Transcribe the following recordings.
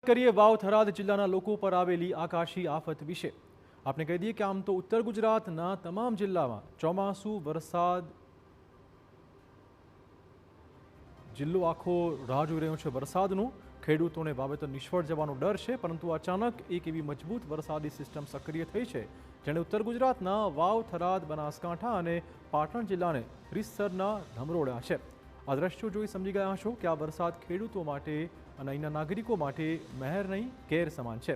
કરીએ વાવ થરાદ જિલ્લાના લોકો પર આવેલી આકાશી આફત વિશે। આપણે કહી દઈએ કે આમ તો ઉત્તર ગુજરાતના તમામ જિલ્લામાં ચોમાસુ વરસાદ જિલ્લો આખો રાહ જોઈ રહ્યો છે વરસાદનું। ખેડૂતોને વાવેતર નિષ્ફળ જવાનો ડર છે, પરંતુ અચાનક એક એવી મજબૂત વરસાદી સિસ્ટમ સક્રિય થઈ છે જેણે ઉત્તર ગુજરાતના વાવ થરાદ બનાસકાંઠા અને પાટણ જિલ્લાને રીતસરના ધમરોળ્યા છે। આ દ્રશ્યો જોઈ સમજી ગયા છો કે આ વરસાદ ખેડૂતો માટે અને અહીંના નાગરિકો માટે મહેર નહીં કેર સમાન છે।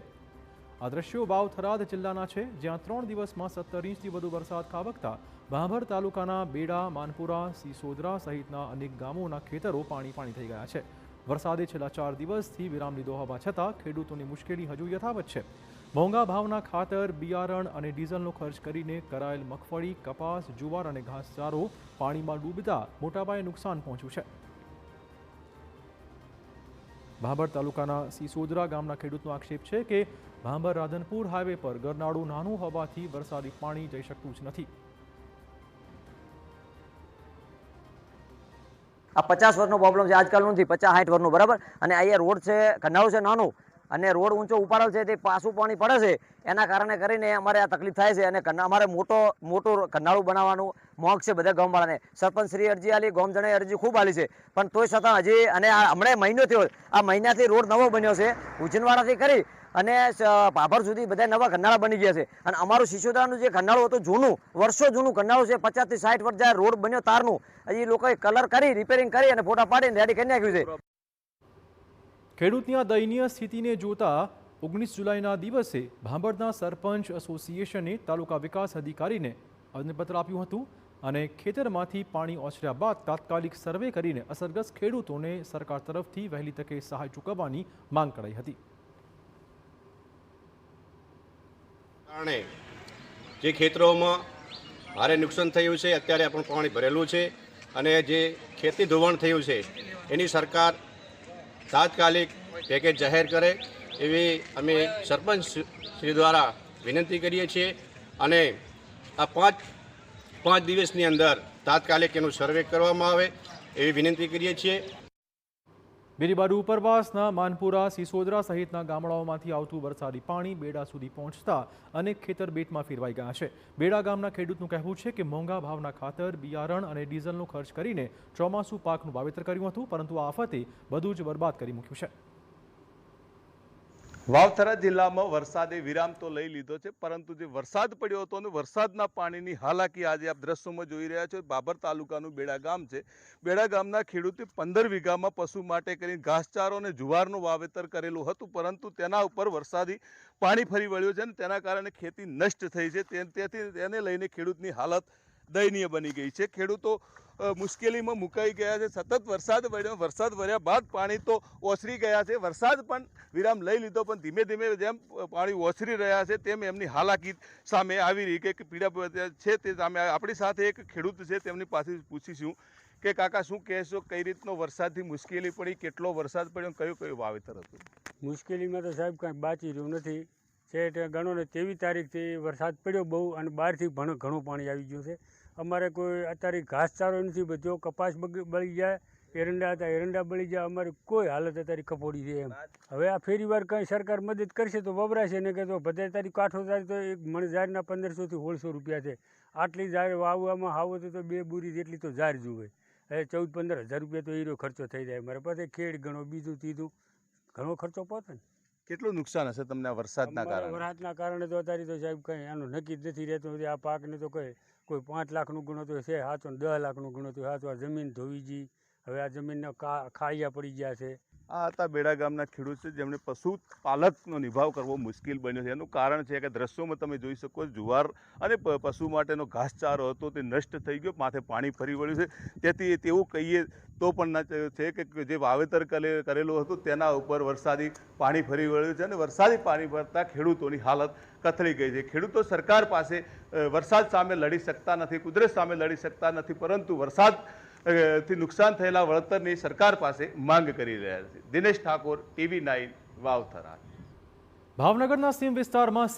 આ દ્રશ્યો વાવ થરાદ જિલ્લાના છે, જ્યાં 3 દિવસમાં 17 ઇંચથી વધુ વરસાદ ખાબકતા ભાભર તાલુકાના બેડા, માનપુરા, સિસોદરા સહિતના અનેક ગામોના ખેતરો પાણી થઈ ગયા છે। વરસાદે છેલ્લા 4 દિવસથી વિરામ લીધો હોવા છતાં ખેડૂતોની મુશ્કેલી હજુ યથાવત છે। મોંઘા ભાવના ખાતર, બિયારણ અને ડીઝલનો ખર્ચ કરીને કરાયેલ મગફળી, કપાસ, જુવાર અને ઘાસચારો પાણીમાં ડૂબતા મોટાપાયે નુકસાન પહોંચ્યું છે। ભાભર તાલુકાના સિસોદરા ગામના ખેડૂતનો આક્ષેપ છે કે ભાભર રાધનપુર હાઈવે પર ગરનાળું નાનું હોવાથી વરસાદી પાણી જઈ શકતું જ નથી। આ 50 વર્ષનો પ્રોબ્લેમ છે, આજકાલનો નથી, 50-60 વર્ષનો બરાબર। અને અહીંયા રોડ છે, કનાળું છે નાનું, અને રોડ ઊંચો ઉપાડેલ છે, તે પાછું પાણી પડે છે, એના કારણે કરીને અમારે આ તકલીફ થાય છે। અને અમારે મોટું કનાળું બનાવવાનું મોંઘ છે બધા ગામવાળાને। સરપંચ શ્રી અરજી આલી, ગામજણે અરજી ખૂબ આલી છે, પણ તોય છતાં હજી, અને હમણાં મહિનો થયો, આ મહિનાથી રોડ નવો બન્યો છે, ઉજનવાડાથી કરી અને ભાભર સુધી બધા નવા કનાળા બની ગયા છે। અને અમારું સિસોદરાનું જે કનાળું હતું જૂનું, વર્ષો જૂનું કનાળું છે, 50 થી 60 વર્ષ જાય રોડ બન્યો તારનું, એ લોકોએ કલર કરી, રિપેરિંગ કરી અને ફોટા પાડીને રેડી કરી નાખ્યું છે। ખેડૂતની આ દયનીય સ્થિતિને જોતા 19 જુલાઈના દિવસે ભાભરના સરપંચ એસોસિએશને તાલુકા વિકાસ અધિકારીને આવેદનપત્ર આપ્યું હતું અને ખેતરમાંથી પાણી ઓસર્યા બાદ તાત્કાલિક સર્વે કરીને અસરગ્રસ્ત ખેડૂતોને સરકાર તરફથી વહેલી તકે સહાય ચૂકવવાની માંગ કરાઈ હતી। કારણે જે ખેતરોમાં ભારે નુકસાન થયું છે, અત્યારે પણ પાણી ભરેલું છે, અને જે ખેતી ધોવાણ થયું છે એની સરકાર તાત્કાલિક પેકેજ જાહેર કરે એવી અમે સરપંચ શ્રી દ્વારા વિનંતી કરીએ છીએ। અને આ પાંચ દિવસની અંદર તાત્કાલિક એનું સર્વે કરવામાં આવે એવી વિનંતી કરીએ છીએ। બીજી બાજુ ઉપરવાસના માનપુરા, સિસોદરા સહિતના ગામડાઓમાંથી આવતું વરસાદી પાણી બેડા સુધી પહોંચતા અનેક ખેતર બેટમાં ફેરવાઈ ગયા છે। બેડા ગામના ખેડૂતનું કહેવું છે કે મોંઘા ભાવના ખાતર, બિયારણ અને ડીઝલનો ખર્ચ કરીને ચોમાસુ પાકનું વાવેતર કર્યું હતું, પરંતુ આ આફતે બધું જ બરબાદ કરી મૂક્યું છે। વાવ થરાદ જિલ્લામાં વરસાદે વિરામ તો લઈ લીધો છે, પરંતુ જે વરસાદ પડ્યો હતો અને વરસાદના પાણીની હાલાકી આજે આપ દ્રશ્યોમાં જોઈ રહ્યા છો। ભાભર તાલુકાનું બેડા ગામ છે, બેડા ગામના ખેડૂતે 15 વીઘામાં પશુ માટે કરીને ઘાસચારો અને જુવારનું વાવેતર કરેલું હતું, પરંતુ તેના ઉપર વરસાદી પાણી ફરી વળ્યું છે અને તેના કારણે ખેતી નષ્ટ થઈ છે। તેથી તેને લઈને ખેડૂતની હાલત દયનીય બની ગઈ છે। ખેડૂતો મુશ્કેલીમાં મુકાઈ ગયા છે। સતત વરસાદ વર્યા બાદ પાણી તો ઓસરી ગયા છે। વરસાદ પણ વિરામ લઈ લીધો, પણ ધીમે ધીમે જેમ પાણી ઓસરી રહ્યા છે તેમ એમની હાલાકી સામે આવી રહી કે પીડા છે તે સામે। આપણી સાથે એક ખેડૂત છે, તેમની પાસે પૂછીશું કે કાકા શું કહેશો, કઈ રીતનો વરસાદથી મુશ્કેલી પડી, કેટલો વરસાદ પડ્યો, કયું વાવેતર હતું? મુશ્કેલીમાં તો સાહેબ કાંઈ બાકી રહ્યું નથી છે। ગણો ને 23 તારીખથી વરસાદ પડ્યો બહુ, અને બહારથી ઘણું પાણી આવી ગયું છે। અમારે કોઈ અત્યારે ઘાસચારો નથી બધો, કપાસ બળી જાય, એરંડા હતા એરંડા બળી જાય, અમારી કોઈ હાલત અત્યારે કપોડી છે એમ। હવે આ ફેરી વાર કંઈ સરકાર મદદ કરશે તો વપરાશે, ને કે તો બધા તારી કાંઠો થાય તો એક મણ ઝાડના 1500 થી 1600 રૂપિયા છે। આટલી ઝાડ વાવવામાં હાવો તો 2 બોરી જેટલી તો ઝાડ જુએ, હવે 14-15 હજાર રૂપિયા તો એનો ખર્ચો થઈ જાય મારે પાસે। ખેડ ગણો, બીજું ત્રીજું ઘણો ખર્ચો પહોંચે ને। કેટલું નુકસાન હશે તમને આ વરસાદના કારણે તો અત્યારે તો સાહેબ કંઈ આનું નક્કી જ નથી રહેતું। આ પાકને તો કોઈ 5 લાખનું ગણો તો છે સાચો, 10 લાખનું ગણો તો સાચો। આ જમીન ધોવી ગઈ, હવે આ જમીનના ખાઈયા પડી ગયા છે। આ હતા બેડા ગામના ખેડૂત છે, જેમણે પશુપાલકનો નિભાવ કરવો મુશ્કેલ બન્યો છે। એનું કારણ છે કે દ્રશ્યોમાં તમે જોઈ શકો, જુવાર અને પશુ માટેનો ઘાસચારો હતો તે નષ્ટ થઈ ગયો, માથે પાણી ફરી વળ્યું છે। તેથી તેવું કહીએ તો પણ છે કે જે વાવેતર કરેલું હતું તેના ઉપર વરસાદી પાણી ફરી વળ્યું છે, અને વરસાદી પાણી ભરતા ખેડૂતોની હાલત કથળી ગઈ છે। ખેડૂતો સરકાર પાસે વરસાદ સામે લડી શકતા નથી, કુદરત સામે લડી શકતા નથી, પરંતુ વરસાદથી નુકસાન થયેલા વળતરની સરકાર પાસે માંગ કરી રહ્યા છે। દિનેશ ઠાકોર, TV9 વાવ થરાદ। ભાવનગરના સીમ વિસ્તારમાં